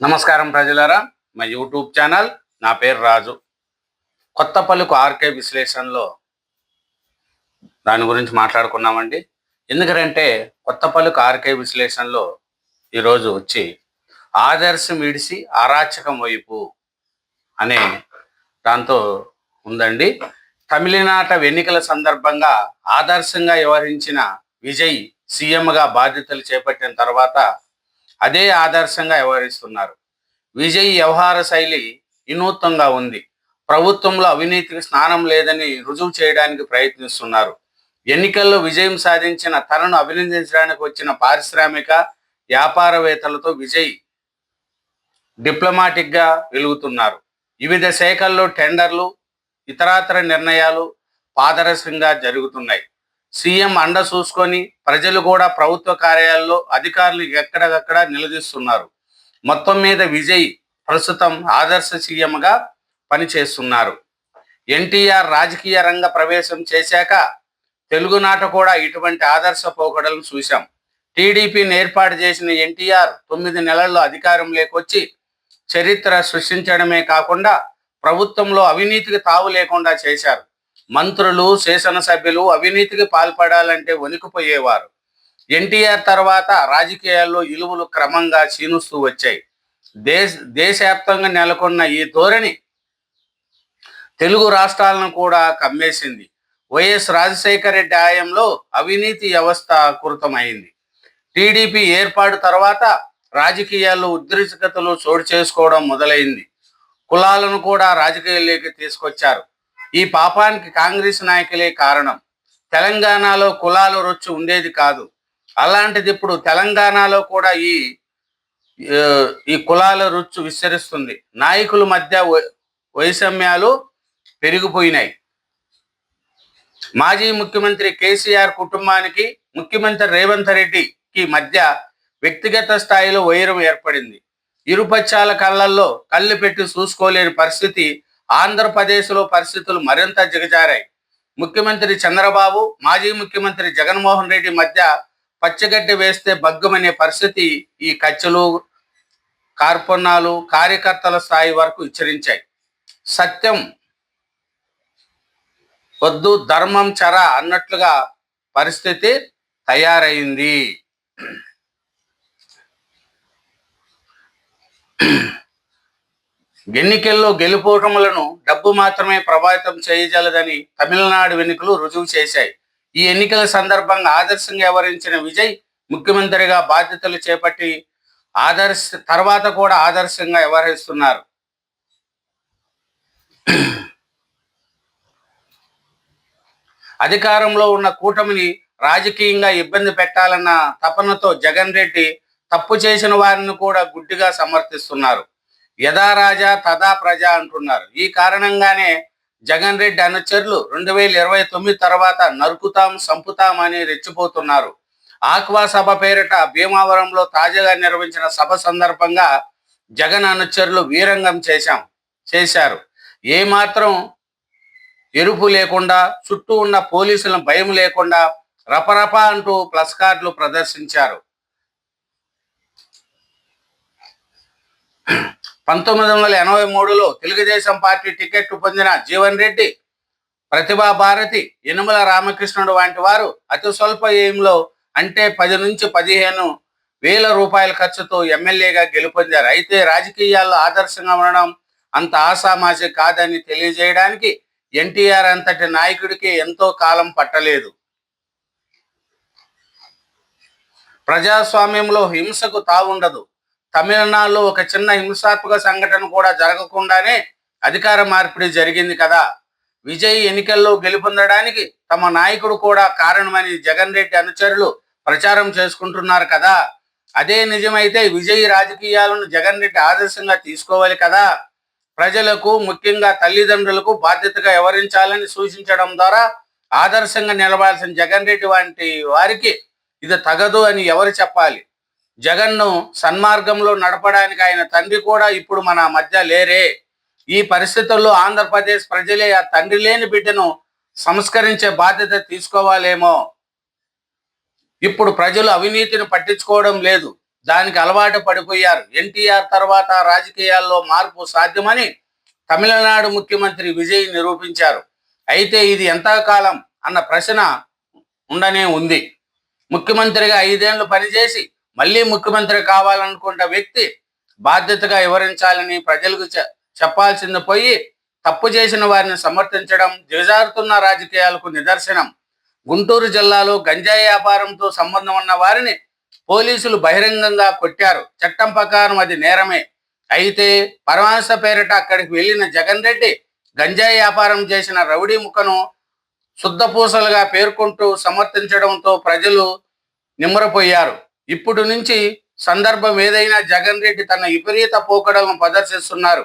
నమస్కారం ప్రజలారా, మా యూట్యూబ్ ఛానల్. నా పేరు రాజు. కొత్త పలుకు ఆర్కే విశ్లేషణలో దాని గురించి మాట్లాడుకున్నామండి. ఎందుకంటే కొత్త పలుకు ఆర్కే విశ్లేషణలో ఈరోజు వచ్చి ఆదర్శం విడిసి అరాచకం వైపు అనే దాంతో ఉందండి. తమిళనాట ఎన్నికల సందర్భంగా ఆదర్శంగా వ్యవహరించిన విజయ్ సీఎంగా బాధ్యతలు చేపట్టిన తర్వాత అదే ఆదర్శంగా వ్యవహరిస్తున్నారు. విజయ్ వ్యవహార శైలి వినూత్నంగా ఉంది. ప్రభుత్వంలో అవినీతికి స్నానం లేదని రుజువు చేయడానికి ప్రయత్నిస్తున్నారు. ఎన్నికల్లో విజయం సాధించిన తనను అభినందించడానికి వచ్చిన పారిశ్రామిక వ్యాపారవేత్తలతో విజయ్ డిప్లొమాటిక్గా వెలుగుతున్నారు. వివిధ శాఖల్లో టెండర్లు, ఇతరాతర నిర్ణయాలు పారదర్శకంగా జరుగుతున్నాయి. సీఎం అండ చూసుకొని ప్రజలు కూడా ప్రభుత్వ కార్యాలయాల్లో అధికారులు ఎక్కడికక్కడ నిలదీస్తున్నారు. మొత్తం మీద విజయ్ ప్రస్తుతం ఆదర్శ సీఎంగా పనిచేస్తున్నారు. ఎన్టీఆర్ రాజకీయ రంగ ప్రవేశం చేశాక తెలుగునాట కూడా ఇటువంటి ఆదర్శ పోకడలను చూశాం. టీడీపీని ఏర్పాటు చేసిన ఎన్టీఆర్ 9 నెలల్లో అధికారంలోకి వచ్చి చరిత్ర సృష్టించడమే కాకుండా ప్రభుత్వంలో అవినీతికి తావు లేకుండా చేశారు. మంత్రులు, శాసనసభ్యులు అవినీతికి పాల్పడాలంటే వణికిపోయేవారు. ఎన్టీఆర్ తర్వాత రాజకీయాల్లో విలువలు క్రమంగా క్షీణిస్తూ వచ్చాయి. దేశవ్యాప్తంగా నెలకొన్న ఈ ధోరణి తెలుగు రాష్ట్రాలను కూడా కమ్మేసింది. వైఎస్ రాజశేఖర రెడ్డి హయాంలో అవినీతి వ్యవస్థ కృతమైంది. టీడీపీ ఏర్పాటు తర్వాత రాజకీయాల్లో ఉద్రిక్తతలు చోటు చేసుకోవడం మొదలైంది. కులాలను కూడా రాజకీయాల్లోకి తీసుకొచ్చారు. ఈ పాపానికి కాంగ్రెస్ నాయకులే కారణం. తెలంగాణలో కులాల రొచ్చు ఉండేది కాదు. అలాంటిది ఇప్పుడు తెలంగాణలో కూడా ఈ కులాల రుచి విస్తరిస్తుంది. నాయకుల మధ్య వైషమ్యాలు పెరిగిపోయినాయి. మాజీ ముఖ్యమంత్రి కేసీఆర్ కుటుంబానికి ముఖ్యమంత్రి రేవంత్ రెడ్డికి మధ్య వ్యక్తిగత స్థాయిలో వైరం ఏర్పడింది. ఇరుపక్షాల కళ్ళల్లో కళ్ళు పెట్టి చూసుకోలేని పరిస్థితి. ఆంధ్రప్రదేశ్లో పరిస్థితులు మరింత దిగజారాయి. ముఖ్యమంత్రి చంద్రబాబు, మాజీ ముఖ్యమంత్రి జగన్మోహన్ రెడ్డి మధ్య పచ్చగడ్డి వేస్తే బగ్గమనే పరిస్థితి ఈ కచ్చలు, కార్పణాలు కార్యకర్తల స్థాయి వరకు హెచ్చరించాయి. సత్యం వద్దు, ధర్మం చర అన్నట్లుగా పరిస్థితి తయారైంది. ఎన్నికల్లో గెలుపోటములను డబ్బు మాత్రమే ప్రభావితం చేయగలదని తమిళనాడు ఎన్నికలు రుజువు చేశాయి. ఈ ఎన్నికల సందర్భంగా ఆదర్శంగా వ్యవహరించిన విజయ్ ముఖ్యమంత్రిగా బాధ్యతలు చేపట్టి తర్వాత కూడా ఆదర్శంగా వ్యవహరిస్తున్నారు. అధికారంలో ఉన్న కూటమిని రాజకీయంగా ఇబ్బంది పెట్టాలన్న తపనతో జగన్ రెడ్డి తప్పు చేసిన వారిని కూడా గుడ్డిగా సమర్థిస్తున్నారు. యథా రాజా తదా ప్రజ అంటున్నారు. ఈ కారణంగానే జగన్ రెడ్డి అనుచరులు 2029 తర్వాత నరుకుతాం, సంపుతాం అని రెచ్చిపోతున్నారు. ఆక్వా సభ పేరిట భీమావరంలో తాజాగా నిర్వహించిన సభ సందర్భంగా జగన్ అనుచరులు వీరంగం చేశారు. ఏమాత్రం ఎరుపు లేకుండా, చుట్టూ ఉన్న పోలీసులను భయం లేకుండా రపరప అంటూ ప్లస్ కార్డులు ప్రదర్శించారు. 1983లో తెలుగుదేశం పార్టీ టికెట్ పొందిన జీవన్ రెడ్డి, ప్రతిభా భారతి, యనుమల రామకృష్ణుడు వంటి వారు అతి స్వల్ప వ్యయంలో అంటే 10 నుంచి 15 వేల రూపాయల ఖర్చుతో ఎమ్మెల్యేగా గెలుపొందారు. అయితే రాజకీయాల్లో ఆదర్శంగా ఉండడం అంత ఆషామాషి కాదని తెలియజేయడానికి ఎన్టీఆర్ అంతటి నాయకుడికి ఎంతో కాలం పట్టలేదు. ప్రజాస్వామ్యంలో హింసకు తావుండదు. తమిళనాడులో ఒక చిన్న హింసాత్మక సంఘటన కూడా జరగకుండానే అధికార మార్పిడి జరిగింది కదా. విజయ్ ఎన్నికల్లో గెలుపొందడానికి తమ నాయకుడు కూడా కారణమని జగన్ రెడ్డి అనుచరులు ప్రచారం చేసుకుంటున్నారు కదా. అదే నిజమైతే విజయ్ రాజకీయాలను జగన్ రెడ్డి ఆదర్శంగా తీసుకోవాలి కదా. ప్రజలకు, ముఖ్యంగా తల్లిదండ్రులకు బాధ్యతగా వ్యవహరించాలని సూచించడం ద్వారా ఆదర్శంగా నిలవాల్సిన జగన్ రెడ్డి వంటి వారికి ఇది తగదు అని ఎవరు చెప్పాలి? జగన్ను సన్మార్గంలో నడపడానికి ఆయన తండ్రి కూడా ఇప్పుడు మన మధ్య లేరే. ఈ పరిస్థితుల్లో ఆంధ్రప్రదేశ్ ప్రజలే ఆ తండ్రి లేని బిడ్డను సంస్కరించే బాధ్యత తీసుకోవాలేమో. ఇప్పుడు ప్రజలు అవినీతిని పట్టించుకోవడం లేదు. దానికి అలవాటు పడిపోయారు. ఎన్టీఆర్ తర్వాత రాజకీయాల్లో మార్పు సాధ్యమని తమిళనాడు ముఖ్యమంత్రి విజయ్ నిరూపించారు. అయితే ఇది ఎంతకాలం అన్న ప్రశ్న ఉండనే ఉంది. ముఖ్యమంత్రిగా 5 ఏళ్లు పనిచేసి మళ్ళీ ముఖ్యమంత్రి కావాలనుకున్న వ్యక్తి బాధ్యతగా వివరించాలని ప్రజలకు చెప్పాల్సింది పోయి తప్పు చేసిన వారిని సమర్థించడం దిగజారుతున్న రాజకీయాలకు నిదర్శనం. గుంటూరు జిల్లాలో గంజాయి వ్యాపారంతో సంబంధం ఉన్న వారిని పోలీసులు బహిరంగంగా కొట్టారు. చట్టం ప్రకారం అది నేరమే. అయితే పరమాంస పేరిట అక్కడికి వెళ్లిన జగన్ రెడ్డి గంజాయి వ్యాపారం చేసిన రౌడీ ముఖను శుద్ధపూసలుగా పేర్కొంటూ సమర్థించడంతో ప్రజలు నిమ్మరపోయారు. ఇప్పుడు నుంచి సందర్భం ఏదైనా జగన్ రెడ్డి తన విపరీత పోకడలను ప్రదర్శిస్తున్నారు.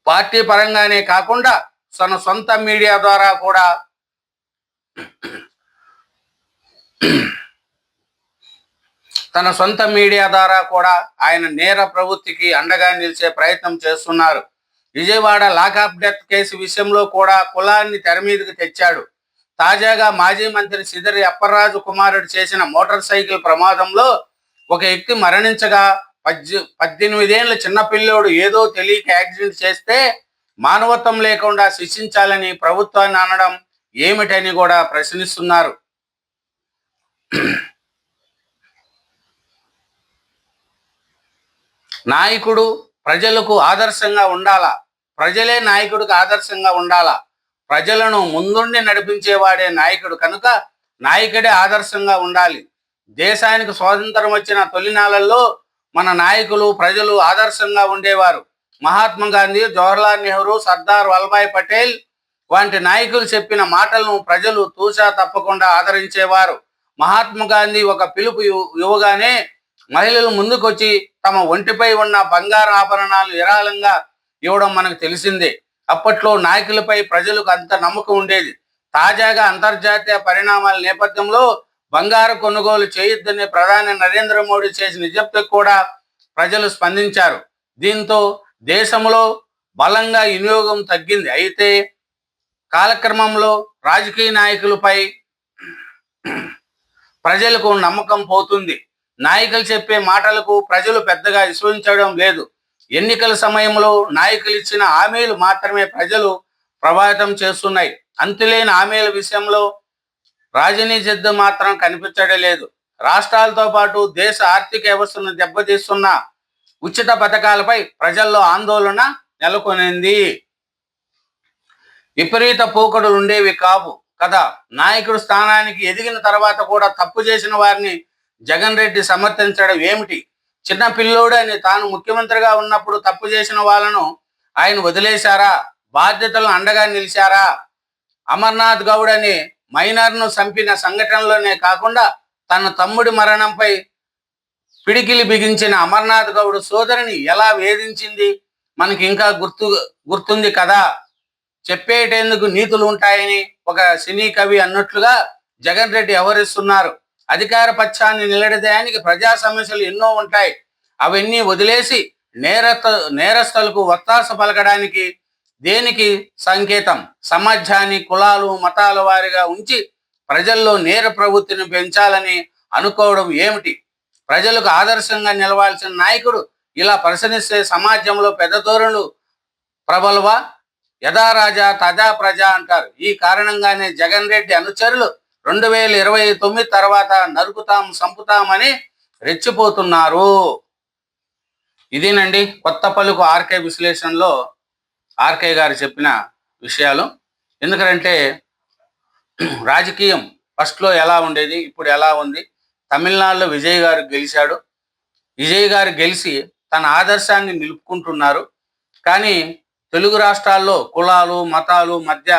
పార్టీ పరంగానే కాకుండా తన సొంత మీడియా ద్వారా కూడా ఆయన నేర ప్రవృత్తికి అండగా నిలిచే ప్రయత్నం చేస్తున్నారు. విజయవాడ లాకప్ డెత్ కేసు విషయంలో కూడా కులాన్ని తెర మీదకి తెచ్చాడు. తాజాగా మాజీ మంత్రి సిదిరి అప్పర్రాజు కుమారుడు చేసిన మోటార్ సైకిల్ ప్రమాదంలో ఒక వ్యక్తి మరణించగా 18 ఏళ్ల చిన్నపిల్లోడు ఏదో తెలియక యాక్సిడెంట్ చేస్తే మానవత్వం లేకుండా శిక్షించాలని ప్రభుత్వాన్ని అనడం ఏమిటని కూడా ప్రశ్నిస్తున్నారు. నాయకుడు ప్రజలకు ఆదర్శంగా ఉండాలా? ప్రజలే నాయకుడికి ఆదర్శంగా ఉండాలా? ప్రజలను ముందుండి నడిపించేవాడే నాయకుడు కనుక నాయకుడే ఆదర్శంగా ఉండాలి. దేశానికి స్వాతంత్రం వచ్చిన తొలినాళ్లలో మన నాయకులు ప్రజలు ఆదర్శంగా ఉండేవారు. మహాత్మా గాంధీ, జవహర్లాల్ నెహ్రూ, సర్దార్ వల్లభాయ్ పటేల్ వంటి నాయకులు చెప్పిన మాటలను ప్రజలు తూచా తప్పకుండా ఆదరించేవారు. మహాత్మా గాంధీ ఒక పిలుపు ఇవ్వగానే మహిళలు ముందుకొచ్చి తమ ఒంటిపై ఉన్న బంగారు ఆభరణాలు విరాళంగా ఇవ్వడం మనకు తెలిసిందే. అప్పట్లో నాయకులపై ప్రజలకు అంత నమ్మకం ఉండేది. తాజాగా అంతర్జాతీయ పరిణామాల నేపథ్యంలో బంగారు కొనుగోలు చేయొద్దని ప్రధాని నరేంద్ర మోడీ చేసిన విజ్ఞప్తికి కూడా ప్రజలు స్పందించారు. దీంతో దేశంలో బలంగా వినియోగం తగ్గింది. అయితే కాలక్రమంలో రాజకీయ నాయకులపై ప్రజలకు నమ్మకం పోతుంది. నాయకులు చెప్పే మాటలకు ప్రజలు పెద్దగా విశ్వసించడం లేదు. ఎన్నికల సమయంలో నాయకులు ఇచ్చిన హామీలు మాత్రమే ప్రజలు ప్రభావితం చేస్తున్నాయి. అంతులేని హామీల విషయంలో రాజనీతి మాత్రం కనిపించడం లేదు. రాష్ట్రాలతో పాటు దేశ ఆర్థిక వ్యవస్థను దెబ్బతీస్తున్న ఉచిత పథకాలపై ప్రజల్లో ఆందోళన నెలకొనింది. విపరీత పోకడలు ఉండేవి కావు కదా. నాయకుడు స్థానానికి ఎదిగిన తర్వాత కూడా తప్పు చేసిన వారిని జగన్ రెడ్డి సమర్థించడం ఏమిటి? చిన్న పిల్లోడు అని తాను ముఖ్యమంత్రిగా ఉన్నప్పుడు తప్పు చేసిన వాళ్ళను ఆయన వదిలేశారా? బాధ్యతలను అండగా నిలిచారా? అమర్నాథ్ గౌడ్ అనే మైనర్ను చంపిన సంఘటనలోనే కాకుండా తన తమ్ముడి మరణంపై పిడికిలి బిగించిన అమర్నాథ్ గౌడ్ సోదరిని ఎలా వేధించింది మనకి ఇంకా గుర్తుంది కదా. చెప్పేటందుకు నీతులు ఉంటాయని ఒక సినీ కవి అన్నట్లుగా జగన్ రెడ్డి వ్యవహరిస్తున్నారు. అధికార పక్షాన్ని నిలడదేయానికి ప్రజా సమస్యలు ఎన్నో ఉంటాయి. అవన్నీ వదిలేసి నేరస్తులకు ఒత్తాస పలకడానికి దేనికి సంకేతం? సమాజాన్ని కులాలు మతాల వారిగా ఉంచి ప్రజల్లో నేర ప్రవృత్తిని పెంచాలని అనుకోవడం ఏమిటి? ప్రజలకు ఆదర్శంగా నిలవాల్సిన నాయకుడు ఇలా ప్రశ్నిస్తే సమాజంలో పెద్ద ధోరణులు ప్రబలవా? యథా రాజా తథా ప్రజ అంటారు. ఈ కారణంగానే జగన్ రెడ్డి అనుచరులు 2029 తర్వాత నరుకుతాం సంపుతామని రెచ్చిపోతున్నారు. ఇదేనండి కొత్త పలుకు ఆర్కే విశ్లేషణలో ఆర్కే గారు చెప్పిన విషయాలు. ఎందుకంటే రాజకీయం ఫస్ట్లో ఎలా ఉండేది, ఇప్పుడు ఎలా ఉంది. తమిళనాడులో విజయ్ గారు గెలిచాడు. విజయ్ గారు గెలిచి తన ఆదర్శాన్ని నిలుపుకుంటున్నారు. కానీ తెలుగు రాష్ట్రాల్లో కులాలు మతాలు మధ్య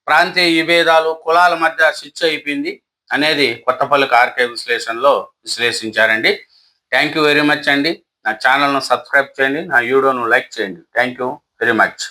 ప్రాంతీయ విభేదాలు కులాల మధ్య శిక్ష అయిపోయింది అనేది కొత్త పలుకు ఆర్కే విశ్లేషణలో విశ్లేషించారండి. థ్యాంక్ యూ వెరీ మచ్ అండి. నా ఛానల్ను సబ్స్క్రైబ్ చేయండి, నా వీడియోను లైక్ చేయండి. Thank you very much.